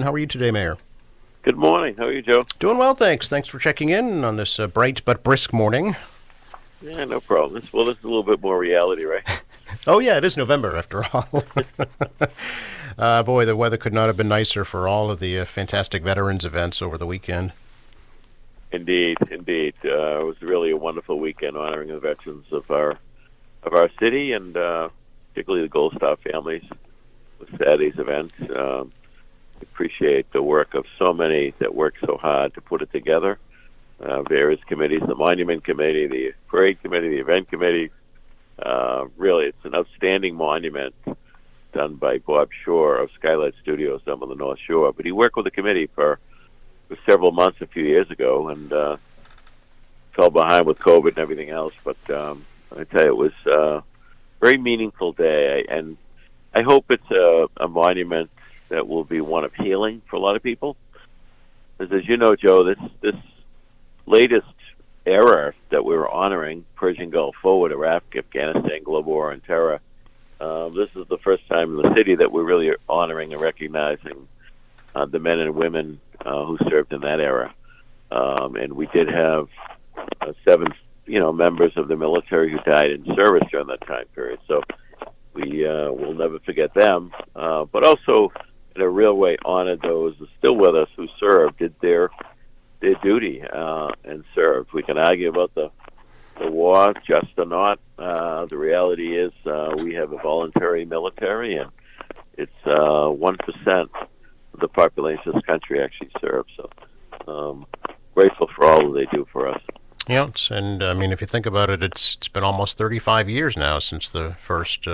How are you today, Mayor? Good morning. How are you, Joe? Doing well, thanks. Thanks for checking in on this bright but brisk morning. Yeah, no problem. This is a little bit more reality, right? Oh, yeah, it is November after all. Boy, the weather could not have been nicer for all of the fantastic veterans events over the weekend. Indeed, indeed. It was really a wonderful weekend honoring the veterans of our city, and particularly the Gold Star families with Saturday's event. Appreciate the work of so many that worked so hard to put it together. Various committees, the Monument Committee, the Parade Committee, the Event Committee. Really, it's an outstanding monument done by Bob Shore of Skylight Studios down on the North Shore. But he worked with the committee for several months a few years ago and fell behind with COVID and everything else. But I tell you, it was a very meaningful day. And I hope it's a monument that will be one of healing for a lot of people. Because as you know, Joe, this latest era that we were honoring, Persian Gulf Forward, Iraq, Afghanistan, global war on terror, this is the first time in the city that we're really honoring and recognizing the men and women who served in that era. And we did have seven, members of the military who died in service during that time period. So we will never forget them. But also, in a real way, honor those who are still with us who served, did their duty and served. We can argue about the war, just or not. The reality is we have a voluntary military, and it's 1% of the population of this country actually serves. So grateful for all that they do for us. Yeah, and I mean, if you think about it, it's been almost 35 years now since the first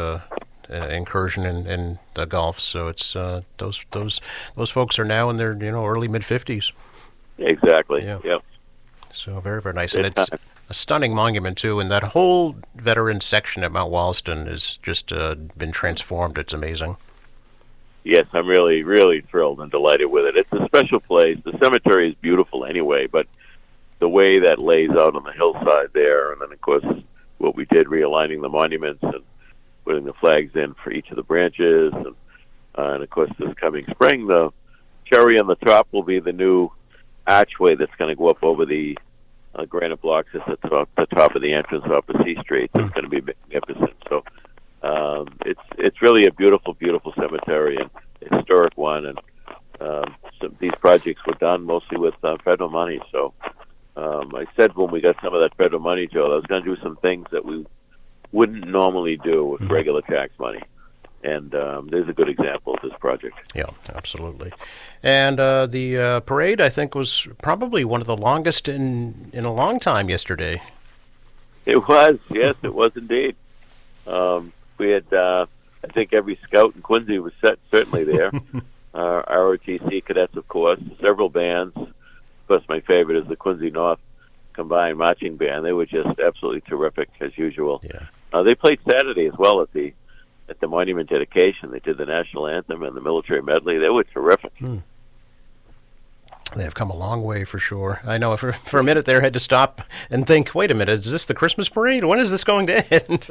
incursion in the Gulf. So it's those folks are now in their early mid 50s. Exactly. Yeah. Yep. So very, very nice, and Good it's time. a stunning monument too. And that whole veteran section at Mount Wollaston has just been transformed. It's amazing. Yes, I'm really, really thrilled and delighted with it. It's a special place. The cemetery is beautiful anyway, but the way that lays out on the hillside there, and then of course what we did, realigning the monuments and putting the flags in for each of the branches, and of course this coming spring, the cherry on the top will be the new archway that's going to go up over the granite blocks at the top of the entrance off of C Street. It's going to be magnificent. So it's really a beautiful, beautiful cemetery and historic one. And these projects were done mostly with federal money. So I said when we got some of that federal money, Joe, I was going to do some things that we wouldn't normally do with regular tax money. And there's a good example of this project. Yeah, absolutely. And the parade, I think, was probably one of the longest in a long time yesterday. It was, yes, it was indeed. We had, I think, every scout in Quincy was certainly there. ROTC cadets, of course, several bands. Of course, my favorite is the Quincy North Combined Marching Band. They were just absolutely terrific, as usual. Yeah. They played Saturday as well at the monument dedication. They did the national anthem and the military medley. They were terrific. They have come a long way for sure. I know for a minute there I had to stop and think, wait a minute, is this the Christmas parade? When is this going to end?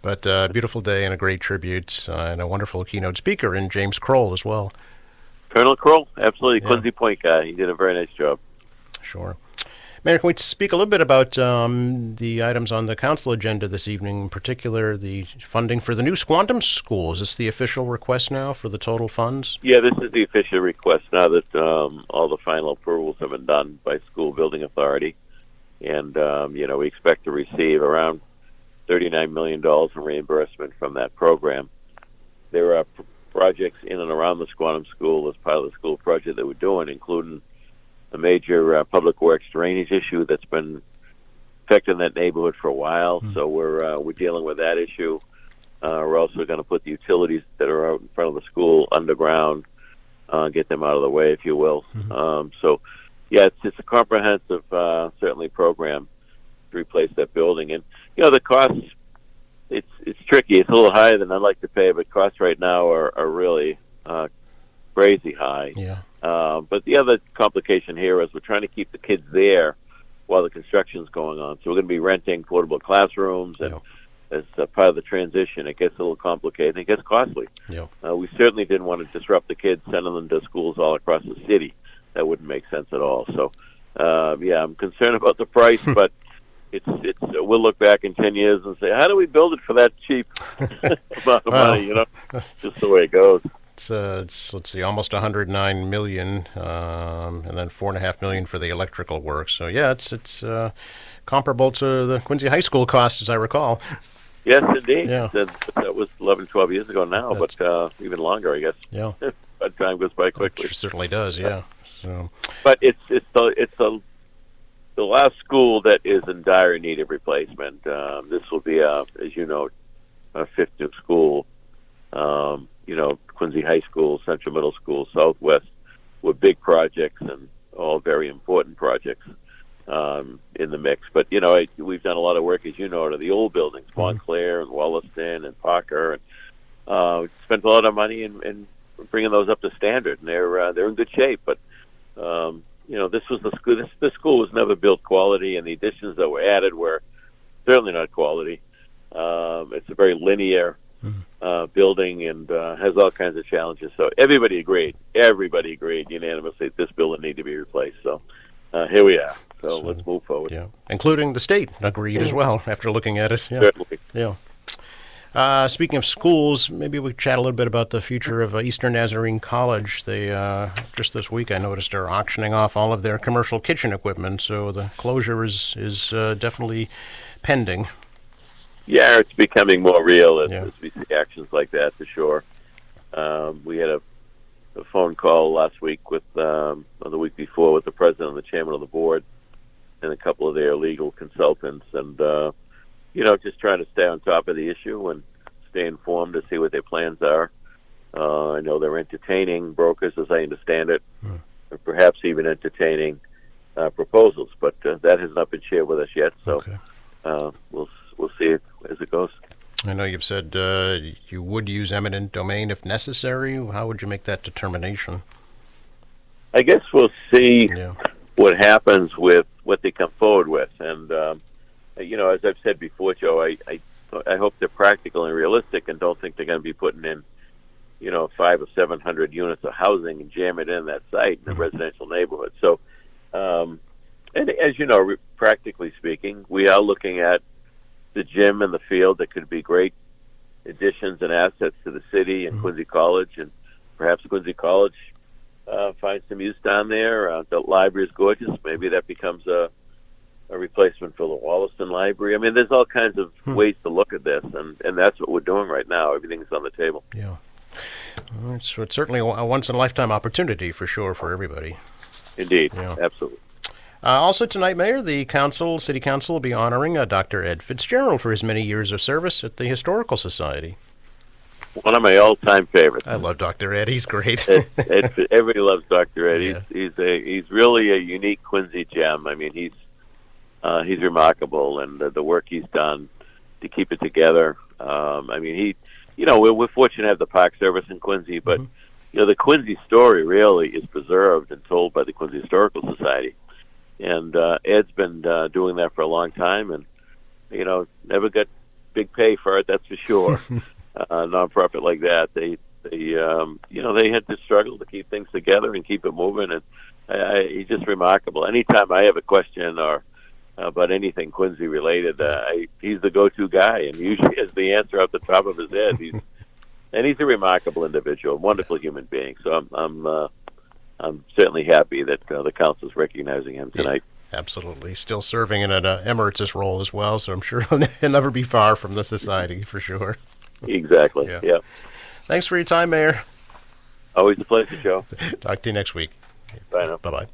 But beautiful day and a great tribute and a wonderful keynote speaker in James Kroll as well. Colonel Kroll, absolutely. Yeah. Quincy Point guy. He did a very nice job. Sure. Mayor, can we speak a little bit about the items on the council agenda this evening, in particular the funding for the new Squantum School? Is this the official request now for the total funds? Yeah, this is the official request now that all the final approvals have been done by School Building Authority. And, we expect to receive around $39 million in reimbursement from that program. There are projects in and around the Squantum School as part of the school project that we're doing, including a major public works drainage issue that's been affecting that neighborhood for a while. So we're dealing with that issue. We're also going to put the utilities that are out in front of the school underground, get them out of the way, if you will. So, yeah, it's a comprehensive, certainly, program to replace that building. And the costs, it's tricky. It's a little higher than I'd like to pay, but costs right now are really crazy high. Yeah. But the other complication here is we're trying to keep the kids there while the construction's going on. So we're going to be renting portable classrooms and as part of the transition, it gets a little complicated and it gets costly. Yeah. We certainly didn't want to disrupt the kids, sending them to schools all across the city. That wouldn't make sense at all. So, yeah, I'm concerned about the price, but we'll look back in 10 years and say, how do we build it for that cheap amount of money? You know, just the way it goes. It's let's see, almost 109 million, and then 4.5 million for the electrical work. So yeah, it's comparable to the Quincy High School cost, as I recall. Yes, indeed. Yeah. That was 11, 12 years ago now, but even longer, I guess. Yeah. But time goes by quickly. It certainly does. Yeah. So. But it's the last school that is in dire need of replacement. This will be, as you know, a fifth new school. You know, Quincy High School, Central Middle School, Southwest were big projects and all very important projects in the mix. But, you know, we've done a lot of work, as you know, to the old buildings, Montclair and Wollaston and Parker, and spent a lot of money in bringing those up to standard, and they're in good shape. But, you know, this was the school. This school was never built quality, and the additions that were added were certainly not quality. It's a very linear building and has all kinds of challenges. So everybody agreed unanimously that this building needed to be replaced. So here we are. So let's move forward. Yeah, including the state agreed as well after looking at it. Yeah. Certainly. Yeah. Speaking of schools, maybe we could chat a little bit about the future of Eastern Nazarene College. They just this week I noticed are auctioning off all of their commercial kitchen equipment, so the closure is definitely pending. Yeah, it's becoming more real as we see actions like that, for sure. We had a phone call last week or the week before, with the president and the chairman of the board and a couple of their legal consultants, and you know, just trying to stay on top of the issue and stay informed to see what their plans are. I know they're entertaining brokers, as I understand it, and perhaps even entertaining proposals, but that has not been shared with us yet. So we'll see it as it goes. I know you've said you would use eminent domain if necessary. How would you make that determination? I guess we'll see what happens with what they come forward with. And, you know, as I've said before, Joe, I hope they're practical and realistic and don't think they're going to be putting in, you know, 500 or 700 units of housing and jam it in that site in a residential neighborhood. So, and as you know, practically speaking, we are looking at the gym and the field that could be great additions and assets to the city and Quincy College, and perhaps Quincy College finds some use down there. The library is gorgeous. Maybe that becomes a replacement for the Wollaston Library. I mean, there's all kinds of ways to look at this, and that's what we're doing right now. Everything's on the table. Yeah. It's certainly a once-in-a-lifetime opportunity for sure for everybody. Indeed. Yeah. Absolutely. Also tonight, Mayor, the City Council will be honoring Dr. Ed Fitzgerald for his many years of service at the Historical Society. One of my all-time favorites. I love Dr. Ed. He's great. Everybody loves Dr. Ed. Yeah. He's really a unique Quincy gem. I mean, he's remarkable, and the work he's done to keep it together. I mean, we're fortunate to have the Park Service in Quincy, but you know, the Quincy story really is preserved and told by the Quincy Historical Society. And Ed's been doing that for a long time, and you know, never got big pay for it. That's for sure. Nonprofit like that, they had to struggle to keep things together and keep it moving. And he's just remarkable. Anytime I have a question or about anything Quincy related, he's the go-to guy, and usually has the answer off the top of his head. He's a remarkable individual, wonderful human being. So I'm certainly happy that the council's recognizing him tonight. Absolutely. Still serving in an emeritus role as well, so I'm sure he'll never be far from the society, for sure. Exactly. Yeah. Thanks for your time, Mayor. Always a pleasure, Joe. Talk to you next week. Bye now. Bye-bye.